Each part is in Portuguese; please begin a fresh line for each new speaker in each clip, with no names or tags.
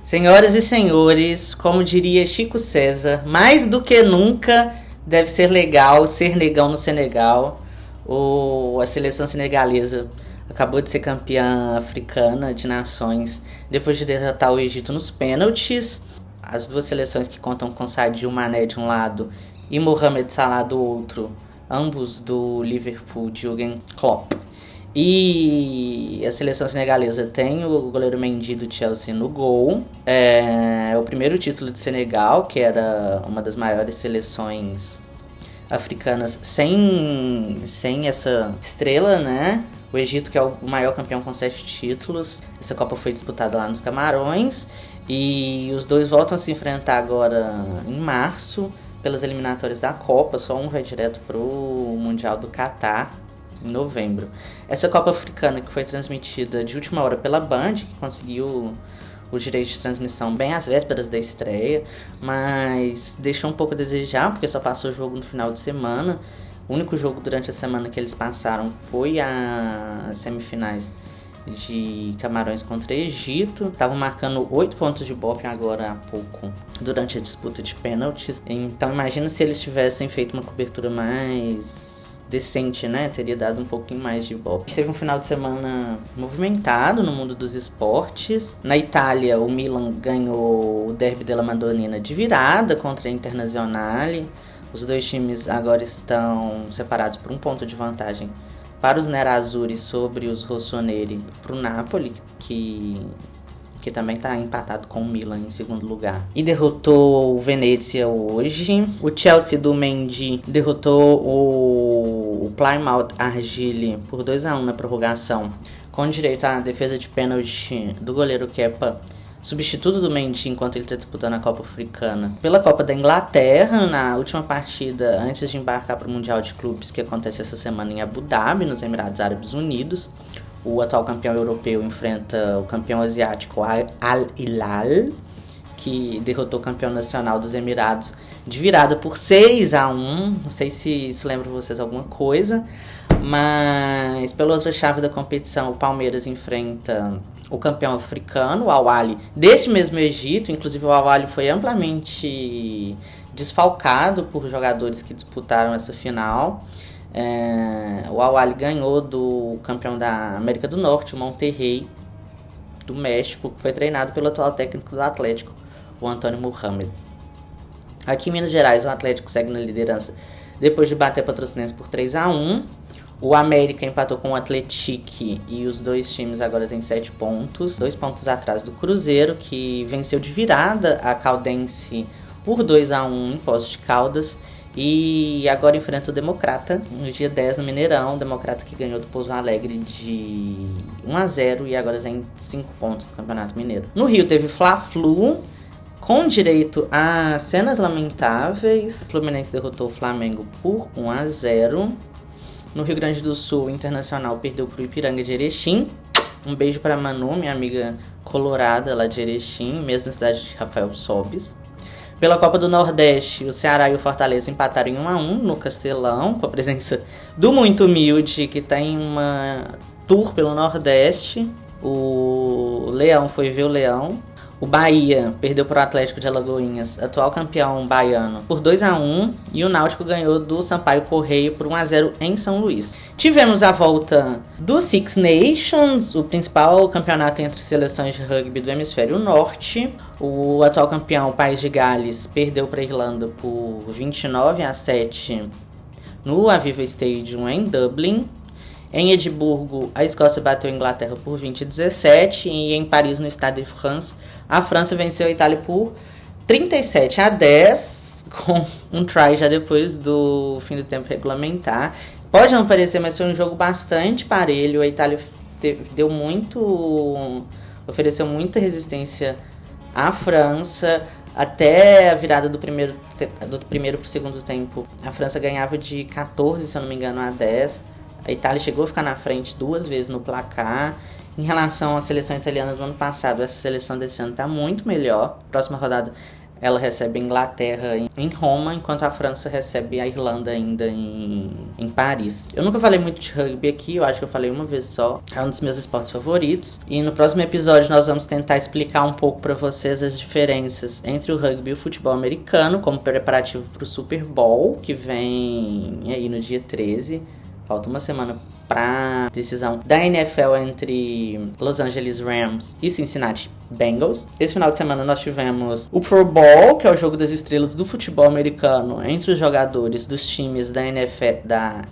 Senhoras e senhores, como diria Chico César, mais do que nunca deve ser legal ser negão no Senegal. A seleção senegalesa acabou de ser campeã africana de nações depois de derrotar o Egito nos pênaltis. As duas seleções que contam com Sadio Mané de um lado e Mohamed Salah do outro, ambos do Liverpool de Jürgen Klopp. E a seleção senegalesa tem o goleiro Mendy do Chelsea no gol. É o primeiro título de Senegal, que era uma das maiores seleções africanas sem essa estrela, né? O Egito, que é o maior campeão com 7 títulos. Essa Copa foi disputada lá nos Camarões. E os dois voltam a se enfrentar agora em março, pelas eliminatórias da Copa. Só um vai direto pro Mundial do Catar, em novembro. Essa Copa Africana, que foi transmitida de última hora pela Band, que conseguiu o direito de transmissão bem às vésperas da estreia, mas deixou um pouco a desejar, porque só passou o jogo no final de semana. O único jogo durante a semana que eles passaram foi as semifinais de Camarões contra Egito. Estavam marcando 8 pontos de Ibope agora há pouco, durante a disputa de pênaltis. Então imagina se eles tivessem feito uma cobertura mais decente, né? Teria dado um pouquinho mais de Ibope. Teve um final de semana movimentado no mundo dos esportes. Na Itália, o Milan ganhou o Derby della Madonnina de virada contra a Internazionale. Os dois times agora estão separados por um ponto de vantagem para os Nerazzurri sobre os Rossoneri, para o Napoli, que também está empatado com o Milan em segundo lugar. E derrotou o Venezia hoje. O Chelsea do Mendy derrotou o Plymouth Argyle por 2-1 na prorrogação, com direito à defesa de pênalti do goleiro Kepa, substituto do Mendy enquanto ele está disputando a Copa Africana. Pela Copa da Inglaterra, na última partida antes de embarcar para o Mundial de Clubes, que acontece essa semana em Abu Dhabi, nos Emirados Árabes Unidos, o atual campeão europeu enfrenta o campeão asiático Al Hilal, que derrotou o campeão nacional dos Emirados de virada por 6-1. Não sei se isso lembra vocês alguma coisa, mas pela outra chave da competição, o Palmeiras enfrenta o campeão africano, o Al Ahly, deste mesmo Egito. Inclusive o Al Ahly foi amplamente desfalcado por jogadores que disputaram essa final. O Al Ahly ganhou do campeão da América do Norte, o Monterrey do México, que foi treinado pelo atual técnico do Atlético, o Antônio Mohamed. Aqui em Minas Gerais, o Atlético segue na liderança depois de bater Patrocinense por 3-1. O América empatou com o Atlético e os dois times agora têm 7 pontos, 2 pontos atrás do Cruzeiro, que venceu de virada a Caldense por 2-1 em Poços de Caldas. E agora enfrenta o Democrata no dia 10 no Mineirão. O Democrata que ganhou do Pouso Alegre de 1-0 e agora tem 5 pontos no Campeonato Mineiro. No Rio teve Fla-Flu, com direito a cenas lamentáveis. O Fluminense derrotou o Flamengo por 1-0. No Rio Grande do Sul, o Internacional perdeu para o Ipiranga de Erechim. Um beijo para Manu, minha amiga colorada lá de Erechim, mesma cidade de Rafael Sobis. Pela Copa do Nordeste, o Ceará e o Fortaleza empataram em 1-1 no Castelão, com a presença do Muito Humilde, que está em uma tour pelo Nordeste. O Leão foi ver o Leão. O Bahia perdeu para o Atlético de Alagoinhas, atual campeão baiano, por 2-1. E o Náutico ganhou do Sampaio Correia por 1-0 em São Luís. Tivemos a volta do Six Nations, o principal campeonato entre seleções de rugby do Hemisfério Norte. O atual campeão, o País de Gales, perdeu para a Irlanda por 29-7 no Aviva Stadium em Dublin. Em Edimburgo, a Escócia bateu a Inglaterra por 20-17 e em Paris, no Stade de France, a França venceu a Itália por 37-10, com um try já depois do fim do tempo regulamentar. Pode não parecer, mas foi um jogo bastante parelho. A Itália ofereceu muita resistência à França. Até a virada do primeiro para o segundo tempo, a França ganhava de 14, se eu não me engano, a 10. A Itália chegou a ficar na frente 2 vezes no placar. Em relação à seleção italiana do ano passado, essa seleção desse ano está muito melhor. A próxima rodada ela recebe a Inglaterra em Roma, enquanto a França recebe a Irlanda ainda em Paris. Eu nunca falei muito de rugby aqui, eu acho que eu falei uma vez só. É um dos meus esportes favoritos. E no próximo episódio nós vamos tentar explicar um pouco para vocês as diferenças entre o rugby e o futebol americano, como preparativo para o Super Bowl, que vem aí no dia 13. Falta uma semana para decisão da NFL entre Los Angeles Rams e Cincinnati Bengals. Esse final de semana nós tivemos o Pro Bowl, que é o jogo das estrelas do futebol americano, entre os jogadores dos times da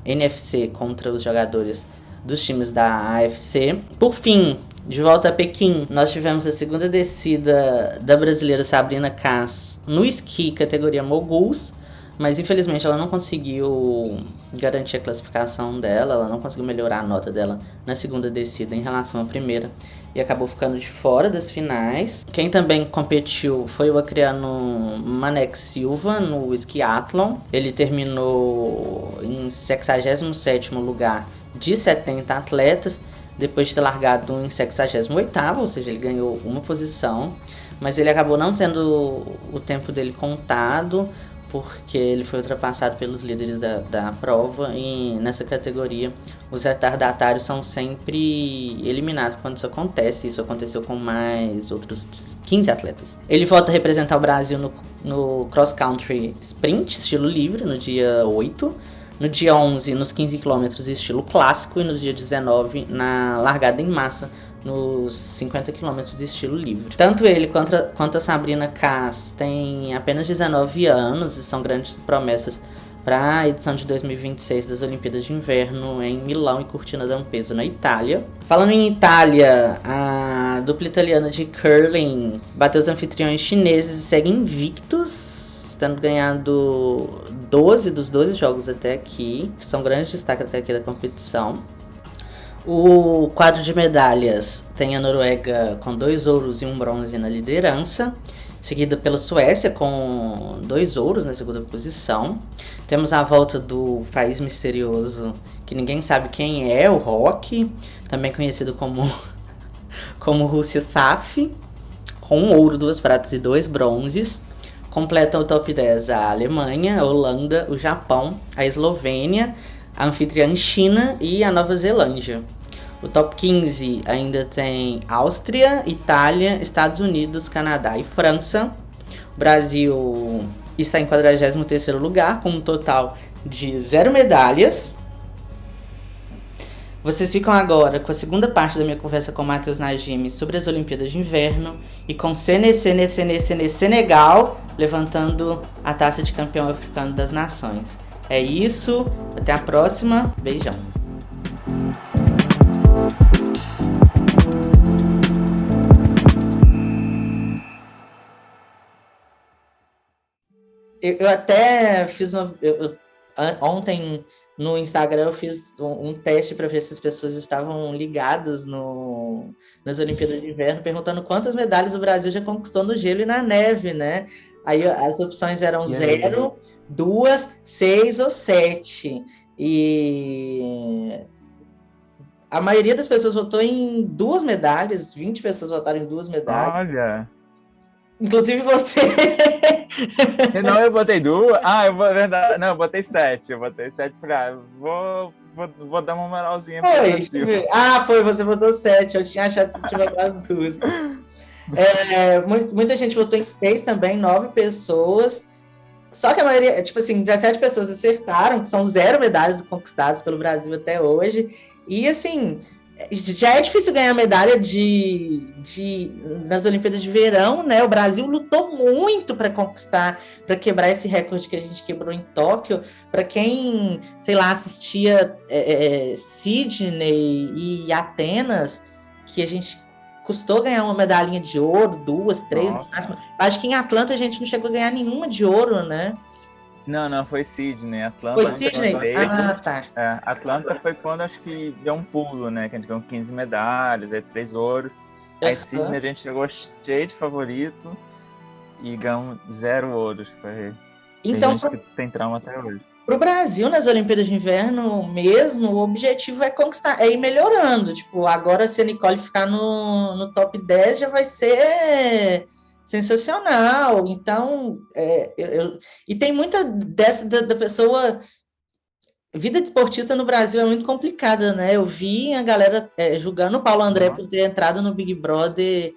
NFC contra os jogadores dos times da AFC. Por fim, de volta a Pequim, nós tivemos a segunda descida da brasileira Sabrina Cass no esqui categoria moguls, mas infelizmente ela não conseguiu garantir a classificação dela, ela não conseguiu melhorar a nota dela na segunda descida em relação à primeira e acabou ficando de fora das finais. Quem também competiu foi o acreano Manek Silva no esquiatlon. Ele terminou em 67º lugar de 70 atletas, depois de ter largado em 68º, ou seja, ele ganhou uma posição, mas ele acabou não tendo o tempo dele contado, porque ele foi ultrapassado pelos líderes da prova, e nessa categoria os retardatários são sempre eliminados quando isso acontece. Isso aconteceu com mais outros 15 atletas. Ele volta a representar o Brasil no cross country sprint, estilo livre, no dia 8, no dia 11 nos 15 km estilo clássico e no dia 19 na largada em massa nos 50 km de estilo livre. Tanto ele quanto a Sabrina Cass têm apenas 19 anos e são grandes promessas para a edição de 2026 das Olimpíadas de Inverno em Milão e Cortina d'Ampezzo, na Itália. Falando em Itália, a dupla italiana de curling bateu os anfitriões chineses e segue invictos, tendo ganhado 12 dos 12 jogos até aqui, que são grandes destaques até aqui da competição. O quadro de medalhas tem a Noruega com 2 ouros e 1 bronze na liderança, seguida pela Suécia com 2 ouros na segunda posição. Temos a volta do país misterioso, que ninguém sabe quem é, o Rock, também conhecido como Rússia SAF, com 1 ouro, 2 pratas e 2 bronzes. Completam o top 10 a Alemanha, a Holanda, o Japão, a Eslovênia, a anfitriã China e a Nova Zelândia. O top 15 ainda tem Áustria, Itália, Estados Unidos, Canadá e França. O Brasil está em 43º lugar, com um total de 0 medalhas. Vocês ficam agora com a segunda parte da minha conversa com o Matheus Najimi sobre as Olimpíadas de Inverno e com Senegal levantando a taça de campeão africano das nações. É isso, até a próxima, beijão. Eu até fiz ontem no Instagram eu fiz um teste para ver se as pessoas estavam ligadas nas Olimpíadas de Inverno, perguntando quantas medalhas o Brasil já conquistou no gelo e na neve, né? Aí as opções eram 0, 2, 6 ou 7. E a maioria das pessoas votou em 2 medalhas, 20 pessoas votaram em 2 medalhas.
Olha!
Inclusive você.
Não, eu botei 2. Verdade. Não, eu botei 7. Eu botei 7 pra. Vou dar uma moralzinha pro Brasil.
Foi, você votou 7. Eu tinha achado que você tinha votado 2. Muita gente votou em 6 também, 9 pessoas. Só que a maioria, 17 pessoas acertaram, que são 0 medalhas conquistadas pelo Brasil até hoje. E assim, já é difícil ganhar medalha nas Olimpíadas de Verão, né? O Brasil lutou muito para conquistar, para quebrar esse recorde que a gente quebrou em Tóquio. Para quem, sei lá, assistia Sydney e Atenas, que a gente custou ganhar uma medalhinha de ouro, 2, 3 no máximo. Acho que em Atlanta a gente não chegou a ganhar nenhuma de ouro, né?
Não, foi Sydney. Atlanta
foi Sydney? Tá.
Atlanta foi quando acho que deu um pulo, né? Que a gente ganhou 15 medalhas, aí 3 ouros. Aí Sydney a gente chegou cheio de favorito e ganhou 0 ouros. Então, tem gente que tem trauma até hoje.
Para o Brasil, nas Olimpíadas de Inverno mesmo, o objetivo é conquistar, é ir melhorando. Agora se a Nicole ficar no top 10, já vai ser sensacional. Então, e tem muita dessa da pessoa. Vida de esportista no Brasil é muito complicada, né? Eu vi a galera julgando o Paulo André por ter entrado no Big Brother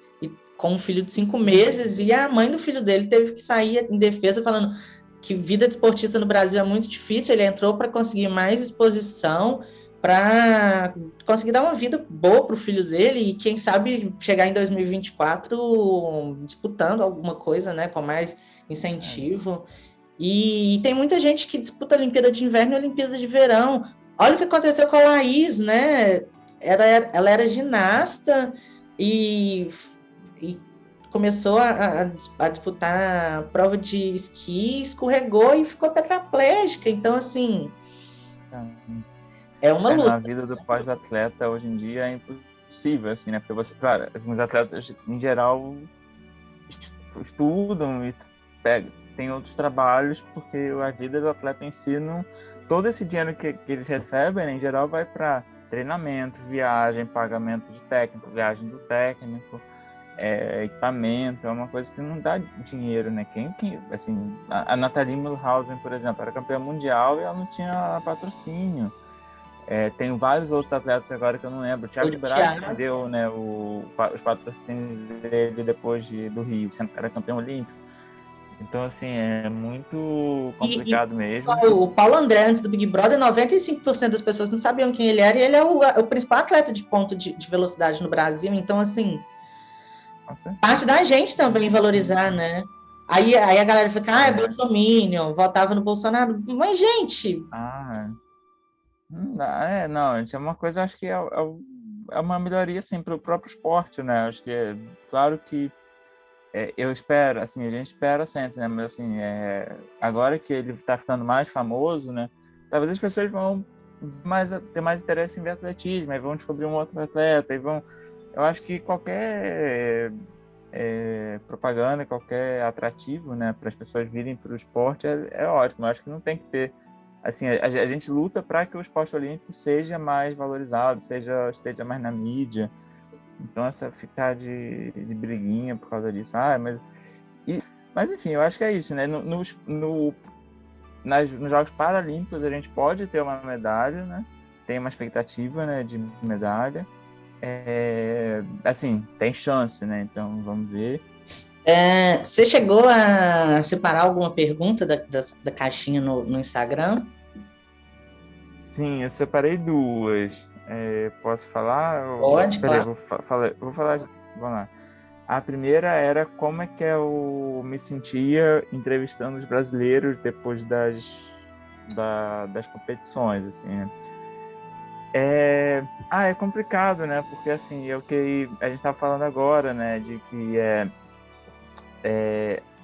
com um filho de 5 meses, e a mãe do filho dele teve que sair em defesa falando que vida de esportista no Brasil é muito difícil. Ele entrou para conseguir mais exposição, para conseguir dar uma vida boa para o filho dele, e quem sabe chegar em 2024 disputando alguma coisa, né, com mais incentivo. E tem muita gente que disputa a Olimpíada de Inverno e a Olimpíada de Verão. Olha o que aconteceu com a Laís, né? Ela era ginasta e começou a disputar a prova de esqui, escorregou e ficou tetraplégica. Então, assim, é uma luta.
A vida do pós-atleta hoje em dia é impossível, assim, né? Porque você, claro, os atletas em geral estudam e tem outros trabalhos, porque a vida do atleta em si, todo esse dinheiro que eles recebem, né, em geral, vai para treinamento, viagem, pagamento de técnico, viagem do técnico, equipamento, é uma coisa que não dá dinheiro, né? Assim, a Nathalie Mühlhausen, por exemplo, era campeã mundial e ela não tinha patrocínio. Tem vários outros atletas agora que eu não lembro. O Thiago Braz perdeu, né, os patrocínios dele depois do Rio, sendo que era campeão olímpico. Então, assim, é muito complicado mesmo.
O Paulo André, antes do Big Brother, 95% das pessoas não sabiam quem ele era, e ele é o principal atleta de ponto de velocidade no Brasil. Então, assim, parte da gente também valorizar, né? Aí a galera fica, é bolsominion, votava no Bolsonaro. Mas, gente...
não, gente, é uma coisa, acho que é uma melhoria, assim, para o próprio esporte, né? Acho que claro que eu espero, assim, a gente espera sempre, né? Mas, assim, agora que ele está ficando mais famoso, né? Talvez as pessoas vão ter mais interesse em ver atletismo, aí vão descobrir um outro atleta, e vão... Eu acho que qualquer propaganda, qualquer atrativo, né? Para as pessoas virem para o esporte é ótimo. Eu acho que não tem que ter... Assim, a gente luta para que o esporte olímpico seja mais valorizado, esteja mais na mídia. Então, ficar de briguinha por causa disso. Mas, enfim, eu acho que é isso, né? Nos Jogos Paralímpicos, a gente pode ter uma medalha, né? Tem uma expectativa, né, de medalha. Assim, tem chance, né? Então, vamos ver.
Você chegou a separar alguma pergunta da caixinha no Instagram?
Sim, eu separei 2. Posso falar?
Pode, claro.
Vou falar. Vamos lá. A primeira era como é que eu me sentia entrevistando os brasileiros depois das competições, assim, né? É complicado, né? Porque, assim, a gente estava falando agora, né, de que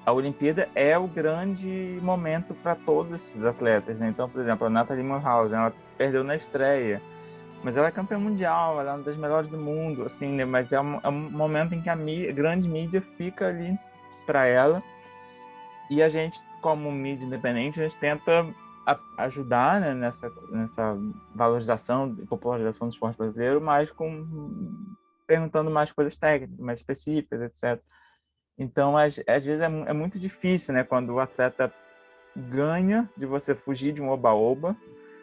a Olimpíada é o grande momento para todos esses atletas, né? Então, por exemplo, a Nathalie Mühlhausen, ela perdeu na estreia, mas ela é campeã mundial, ela é uma das melhores do mundo, assim, né? Mas é um momento em que a grande mídia fica ali para ela, e a gente, como mídia independente, a gente tenta ajudar, né, nessa valorização e popularização do esporte brasileiro, mas perguntando mais coisas técnicas, mais específicas, etc. Então, às vezes é muito difícil, né, quando o atleta ganha, de você fugir de um oba-oba,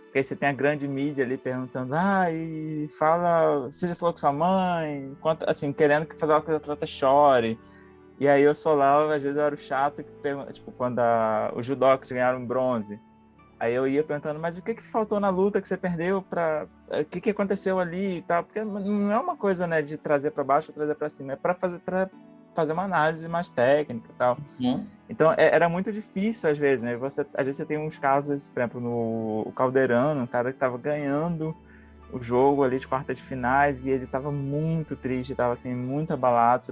porque aí você tem a grande mídia ali perguntando, e fala, você já falou com sua mãe? Assim, querendo que fazer uma coisa que o atleta chore. E aí eu sou lá, às vezes eu era o chato que pergunta, tipo, quando os judocas ganharam bronze. Aí eu ia perguntando, mas o que faltou na luta que você perdeu o que aconteceu ali e tal? Porque não é uma coisa, né, de trazer para baixo ou trazer para cima, é para fazer uma análise mais técnica e tal. Então, era muito difícil, às vezes, né? Às vezes você tem uns casos, por exemplo, no Calderano, um cara que estava ganhando o jogo ali de quartas de finais e ele estava muito triste, estava assim, muito abalado.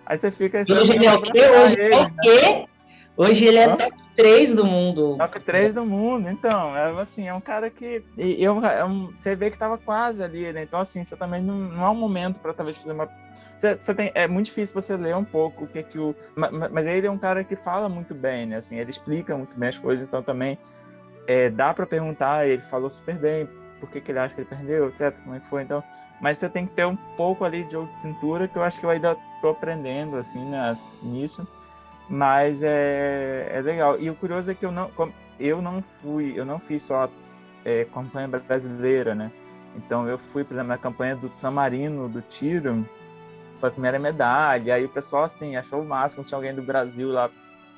Aí você fica assim...
Hoje ele é o quê? Hoje ele é o quê? Hoje ele é top 3 do mundo.
Top 3 do mundo, então, assim, é um cara que... você vê que estava quase ali, né? Então, assim, você também não é um momento para talvez fazer uma... é muito difícil você ler um pouco o que mas ele é um cara que fala muito bem, né? Assim, ele explica muito bem as coisas, então também dá para perguntar, ele falou super bem, por que ele acha que ele perdeu, etc. Como é que foi, então. Mas você tem que ter um pouco ali de jogo de cintura, que eu acho que eu ainda tô aprendendo, assim, né, nisso. Mas é legal. E o curioso é que eu não fiz só campanha brasileira, né? Então eu fui, por exemplo, na campanha do San Marino, do tiro, foi a primeira medalha. Aí o pessoal, assim, achou o máximo, tinha alguém do Brasil lá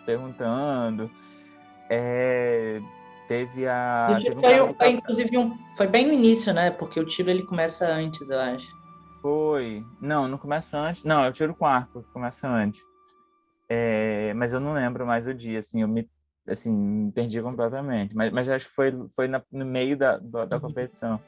perguntando. É, teve um cara do Catar.
Inclusive, foi bem no início, né? Porque o tiro ele começa antes, eu acho.
Foi. Não, não começa antes. Não, é o tiro com arco que começa antes. Mas eu não lembro mais o dia, assim, me perdi completamente. Mas acho que foi no meio da competição.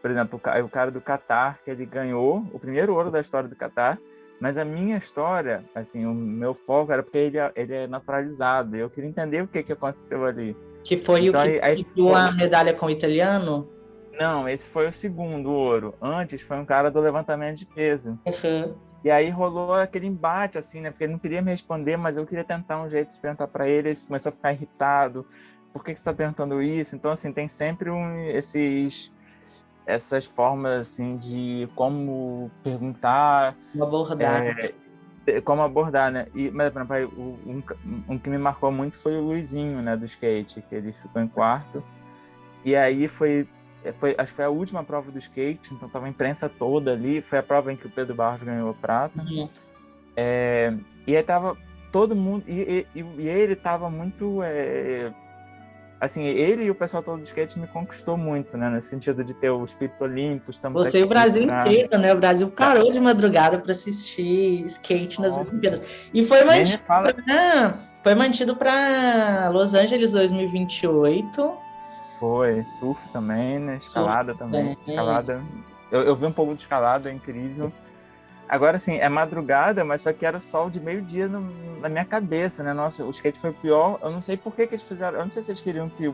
Por exemplo, o cara do Catar, que ele ganhou o primeiro ouro da história do Catar, mas a minha história, assim, o meu foco era porque ele é naturalizado, e eu queria entender o que aconteceu ali.
Que foi
Então,
o que ganhou a medalha com o italiano?
Não, esse foi o segundo ouro. Antes foi um cara do levantamento de peso.
Uhum.
E aí rolou aquele embate, assim, né? Porque ele não queria me responder, mas eu queria tentar um jeito de perguntar para ele. Ele começou a ficar irritado. Por que você está perguntando isso? Então, assim, tem sempre essas formas, assim, de como perguntar.
Uma abordagem.
Como abordar, né? Mas, por exemplo, um que me marcou muito foi o Luizinho, né? Do skate, que ele ficou em quarto. E aí acho que foi a última prova do skate, então tava a imprensa toda ali. Foi a prova em que o Pedro Barros ganhou a prata.
Uhum.
E aí tava todo mundo. E ele tava muito. Assim, ele e o pessoal todo do skate me conquistou muito, né? Nesse sentido de ter o espírito olímpico, estamos
Você e o
aqui
Brasil inteiro, né? O Brasil parou de madrugada para assistir skate nas Olimpíadas. E foi mantido para Los Angeles 2028.
Foi, surf também, né? Escalada também. Escalada. Eu vi um pouco de escalada, é incrível. Agora, assim, é madrugada, mas só que era o sol de meio-dia na minha cabeça, né? Nossa, o skate foi o pior. Eu não sei por que eles fizeram. Eu não sei se eles queriam que.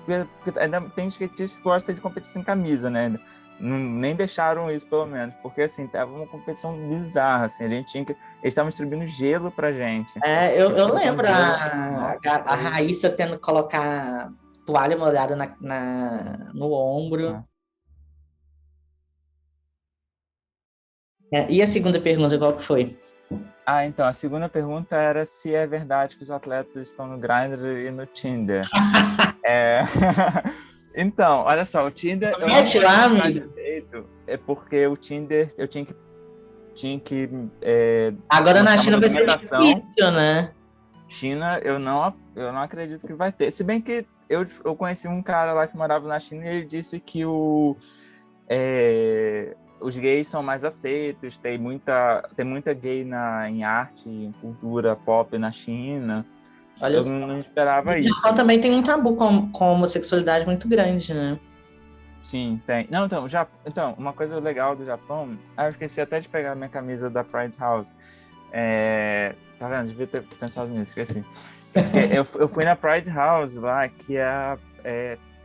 Porque ainda tem skatistas que gostam de competir sem camisa, né? Nem deixaram isso, pelo menos. Porque, assim, tava uma competição bizarra, assim. A gente tinha que. Eles estavam distribuindo gelo pra gente.
Eu lembro a Raíssa tendo que colocar toalha molhada no ombro. E a segunda pergunta, qual que foi?
Então, a segunda pergunta era se é verdade que os atletas estão no Grindr e no Tinder. Então, olha só, o Tinder...
Mete lá, amigo.
É porque o Tinder eu tinha que
agora na China vai ser difícil, né?
China, eu não acredito que vai ter. Se bem que eu conheci um cara lá que morava na China e ele disse que os gays são mais aceitos, tem muita gay em arte, em cultura pop na China.
Olha
eu não esperava isso.
O Japão também tem um tabu com homossexualidade muito grande, né?
Sim, tem. Não, então, uma coisa legal do Japão, eu esqueci até de pegar a minha camisa da Pride House. Tá vendo? Devia ter pensado nisso, esqueci. Eu fui na Pride House lá, que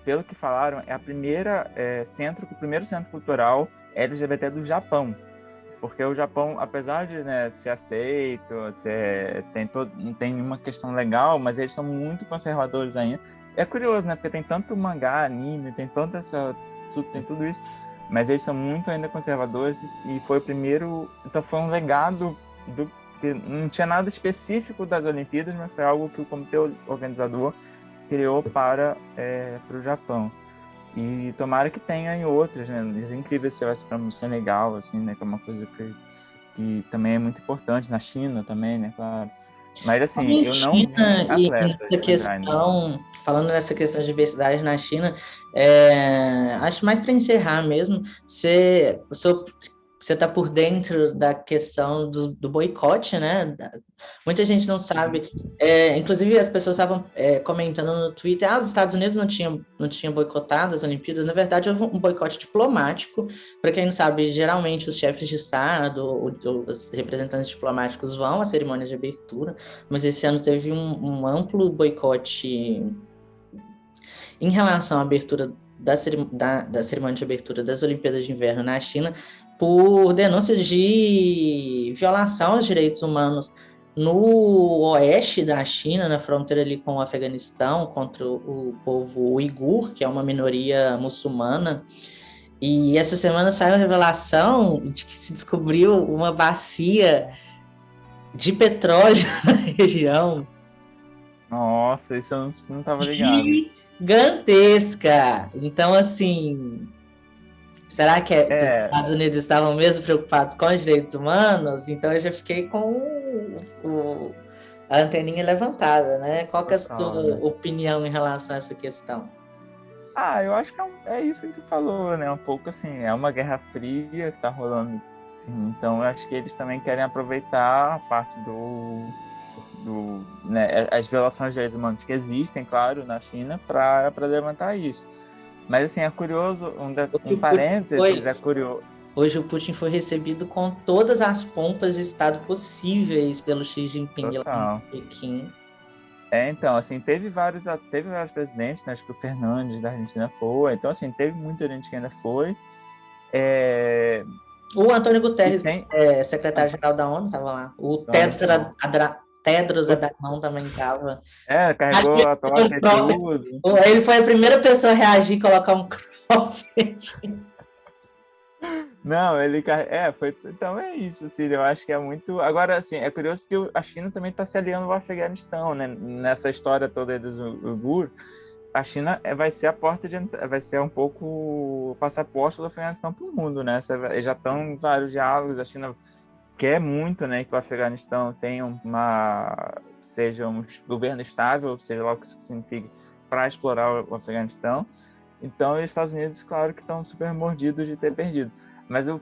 pelo que falaram, é o primeiro centro cultural LGBT do Japão. Porque o Japão, apesar de, né, ser aceito, não tem nenhuma questão legal, mas eles são muito conservadores ainda. É curioso, né? Porque tem tanto mangá, anime, tem tudo isso, mas eles são muito ainda conservadores e foi o primeiro... Então foi um legado que não tinha nada específico das Olimpíadas, mas foi algo que o comitê organizador criou para o Japão. E tomara que tenha em outras, né? É incrível se vai para o Senegal, assim, né? Que é uma coisa que também é muito importante na China também, né? Claro. Mas assim, eu não vi atletas
falando nessa questão de diversidade na China, acho mais para encerrar mesmo, você está por dentro da questão do boicote, né? Muita gente não sabe. Inclusive, as pessoas estavam comentando no Twitter, os Estados Unidos não tinham boicotado as Olimpíadas. Na verdade, houve um boicote diplomático. Para quem não sabe, geralmente os chefes de Estado, os representantes diplomáticos vão à cerimônia de abertura, mas esse ano teve um amplo boicote em relação à abertura da cerimônia de abertura das Olimpíadas de Inverno na China, por denúncias de violação aos direitos humanos no oeste da China, na fronteira ali com o Afeganistão, contra o povo uigur, que é uma minoria muçulmana. E essa semana saiu a revelação de que se descobriu uma bacia de petróleo na região.
Nossa, isso eu não tava ligado.
Gigantesca! Então, assim, será que os
É,
Estados Unidos estavam mesmo preocupados com os direitos humanos? Então eu já fiquei com a anteninha levantada, né? Qual que é a
total,
sua
né?
opinião em relação a essa questão?
Ah, eu acho que é isso que você falou, né? Um pouco assim, é uma guerra fria que tá rolando, assim, então eu acho que eles também querem aproveitar a parte né, as violações de direitos humanos que existem, claro, na China, para levantar isso. Mas assim, é curioso,
Hoje
um
o Putin
parênteses,
foi,
é curioso,
hoje o Putin foi recebido com todas as pompas de Estado possíveis pelo Xi Jinping lá em
total.
Pequim.
Então, assim, teve vários presidentes, né? Acho que o Fernandes da Argentina foi, então assim, teve muita gente que ainda foi. É,
O Antônio
e
Guterres,
tem.
secretário-geral da ONU, estava lá. O
Também estava.
Tedros Adhanom também estava.
Carregou a tocha e tudo.
Ele foi a primeira pessoa a reagir e colocar um cropped.
Não, foi. Então é isso, Cília. Eu acho que é muito. Agora, assim, é curioso porque a China também está se aliando ao Afeganistão, né? Nessa história toda aí dos Uigur, a China vai ser a porta de entrada, vai ser um pouco o passaporte do Afeganistão para o mundo, né? Já estão em vários diálogos. A China quer muito, né, que o Afeganistão tenha seja um governo estável, seja lá o que isso signifique, para explorar o Afeganistão. Então, os Estados Unidos, claro que estão super mordidos de ter perdido. Mas o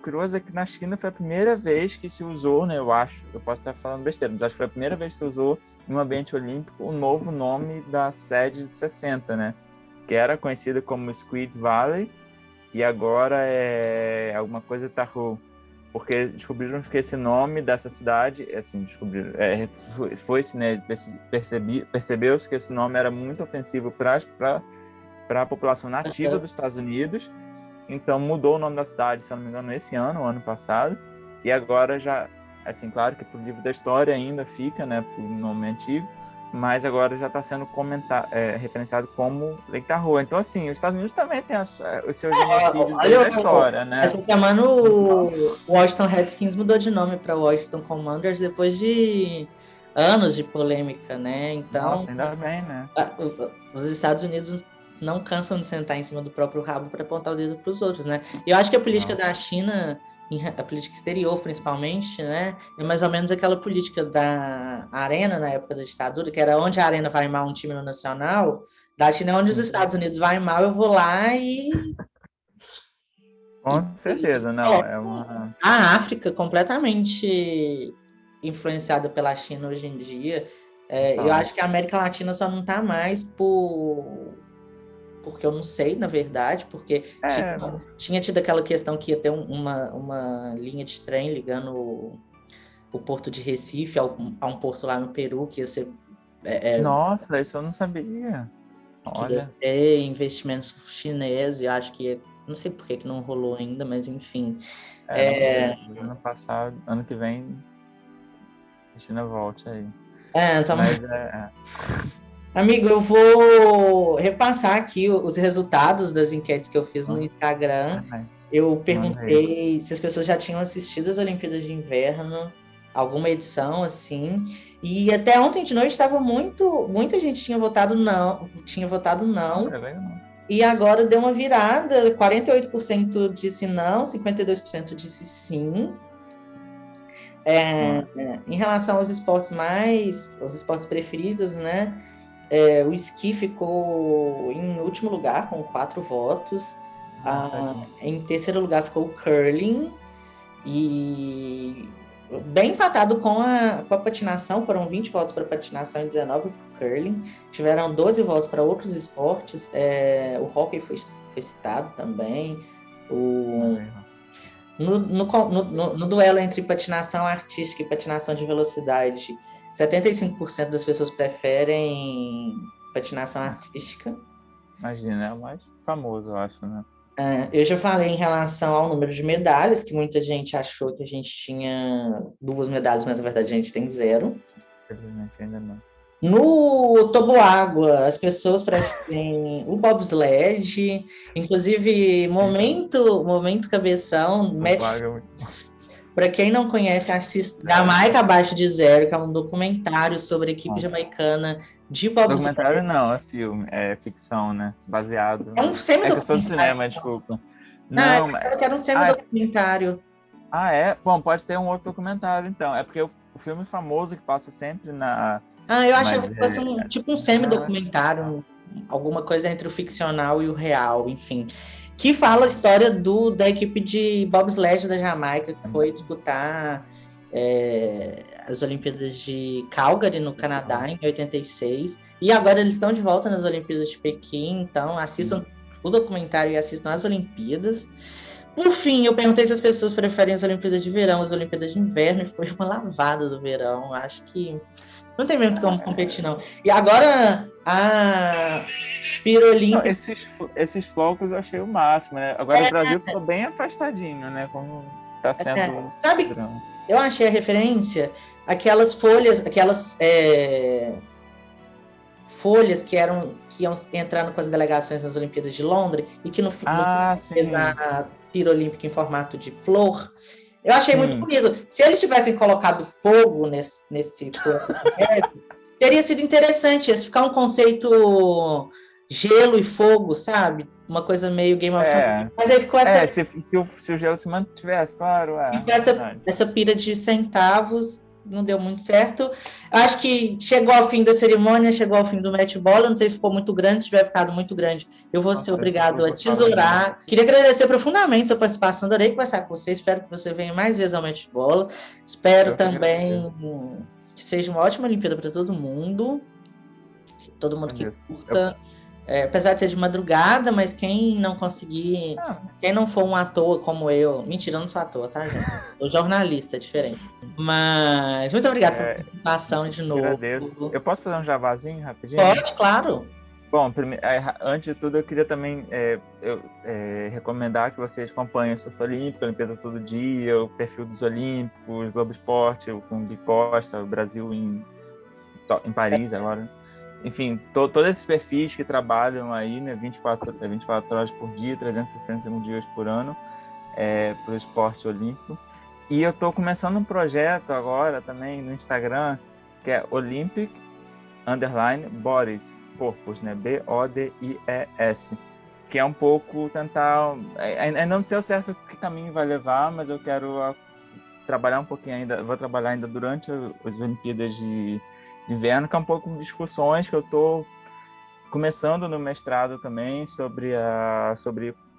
curioso é que na China foi a primeira vez que se usou, né, eu acho, eu posso estar falando besteira, mas acho que foi a primeira vez que se usou em um ambiente olímpico o novo nome da sede de 60, né, que era conhecida como Squid Valley, e agora é alguma coisa Tahoe, porque descobriram que esse nome dessa cidade, assim, foi-se, né, percebeu-se que esse nome era muito ofensivo para a população nativa dos Estados Unidos, então mudou o nome da cidade, se eu não me engano, esse ano, o ano passado, e agora já, assim, claro que pro livro da história ainda fica, né, pro nome antigo, mas agora já está sendo referenciado como Lake Tahoe. Então, assim, os Estados Unidos também tem os seus genocídios
Olha,
desde a história, né?
essa semana
Então,
o Washington Redskins mudou de nome para Washington Commanders depois de anos de polêmica, né? Então,
nossa, ainda bem, né?
os Estados Unidos não cansam de sentar em cima do próprio rabo para apontar o dedo para os outros, né? E eu acho que a política
Não.
da China, a política exterior principalmente, né, é mais ou menos aquela política da Arena na época da ditadura, que era onde a Arena vai mal um time no Nacional, da China é onde os
Sim,
Estados Unidos vai mal, eu vou lá
com certeza, não.
coloco
É uma.
a África completamente influenciada pela China hoje em dia. Eu
Total.
acho que a América Latina só não está mais porque eu não sei, na verdade, porque
É,
tinha tido aquela questão que ia ter uma linha de trem ligando o porto de Recife a um porto lá no Peru,
nossa, isso eu não sabia.
que ia
Olha,
ser investimento chinês, e eu acho que não sei por que que não rolou ainda, mas enfim.
vamos ver. Ano passado, ano que vem, a China volte aí.
Então,
Mas
amigo, eu vou repassar aqui os resultados das enquetes que eu fiz no Instagram.
ai,
Eu
manda aí.
perguntei se as pessoas já tinham assistido as Olimpíadas de Inverno, alguma edição assim. E até ontem de noite estava muita gente tinha votado não.
Olha, legal.
E agora deu uma virada, 48% disse não, 52% disse sim.
Olha,
Em relação os esportes preferidos, né? O esqui ficou em último lugar, com 4 votos.
tadinho.
Em terceiro lugar ficou o curling. E bem empatado com a patinação. Foram 20 votos para patinação e 19 para o curling. Tiveram 12 votos para outros esportes. O hockey foi citado também. O,
Olha,
no duelo entre patinação artística e patinação de velocidade, 75% das pessoas preferem patinação artística.
imagina, é o mais famoso, eu acho, né?
Eu já falei em relação ao número de medalhas, que muita gente achou que a gente tinha 2 medalhas, mas na verdade a gente tem 0.
Infelizmente ainda não.
No toboágua, as pessoas praticam o bobsled, inclusive momento cabeção,
Vaga.
para quem não conhece, assista Jamaica Abaixo de Zero, que é um documentário sobre a equipe jamaicana de bobsled.
Documentário não, é filme, é ficção, né? Baseado.
É um
É que eu sou de
semi-documentário.
cinema, desculpa.
Ah,
Não,
eu quero um semi-documentário.
é? Bom, pode ter um outro documentário, então. É porque o filme famoso que passa sempre na.
Eu
Mas
achava que fosse tipo um semi-documentário, alguma coisa entre o ficcional e o real, enfim. Que fala a história da equipe de bobsled da Jamaica, que foi disputar as Olimpíadas de Calgary, no Canadá, em 86. E agora eles estão de volta nas Olimpíadas de Pequim, então assistam o documentário e assistam as Olimpíadas. Por fim, eu perguntei se as pessoas preferem as Olimpíadas de verão, as Olimpíadas de inverno, e foi uma lavada do verão. Acho que não tem mesmo como competir, não. E agora, a Pirolímpica...
Esses flocos eu achei o máximo, né? Agora o Brasil ficou bem afastadinho, né? Como tá sendo.
Sabe, eu achei a referência, aquelas folhas, folhas que iam entrando com as delegações nas Olimpíadas de Londres e que no final fez a Pirolímpica em formato de flor. Eu achei muito bonito. Se eles tivessem colocado fogo nesse teria sido interessante. Ia ficar um conceito gelo e fogo, sabe? Uma coisa meio Game of Thrones. Mas aí ficou essa...
se o gelo se mantivesse, claro.
Essa pira de centavos não deu muito certo. Acho que chegou ao fim da cerimônia, chegou ao fim do match ball. Eu não sei se ficou muito grande, se tiver ficado muito grande, eu vou ser obrigado a tesourar. Queria agradecer profundamente sua participação, adorei conversar com você, espero que você venha mais vezes ao match ball. Espero também que seja uma ótima Olimpíada para todo mundo que curta. Apesar de ser de madrugada, mas quem não conseguir, quem não for um ator como eu, mentira, eu não sou ator, tá, gente? Sou jornalista, é diferente. Mas muito obrigado pela participação de novo.
Agradeço. Eu posso fazer um javazinho rapidinho?
Pode, claro.
Bom, antes de tudo, eu queria também recomendar que vocês acompanhem a Surf Olímpica, a Olimpíada Todo Dia, o perfil dos Olímpicos, Globo Esporte, com o Gui Costa, o Brasil em Paris agora. Enfim, todos esses perfis que trabalham aí, né, 24 horas por dia, 365 dias por ano, para o esporte olímpico. E eu estou começando um projeto agora também no Instagram, que é Olympic_Bodies, corpos, né, BODIES, que é um pouco tentar... Ainda não sei ao certo que caminho vai levar, mas eu quero trabalhar um pouquinho ainda, vou trabalhar ainda durante as Olimpíadas de inverno, que é um pouco de discussões que eu estou começando no mestrado também sobre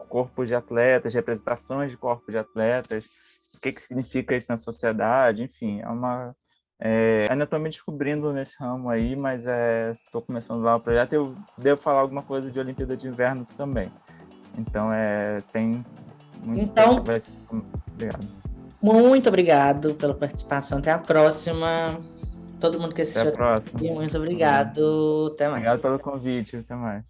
corpos de atletas, representações de corpos de atletas, o que significa isso na sociedade, enfim, ainda estou me descobrindo nesse ramo aí, mas estou começando lá o projeto e eu devo falar alguma coisa de Olimpíada de Inverno também. Então, tem muito... Obrigado.
Muito obrigado pela participação, até a próxima. Todo mundo que assistiu
até a próxima.
Muito obrigado. Até mais.
Obrigado pelo convite. Até mais.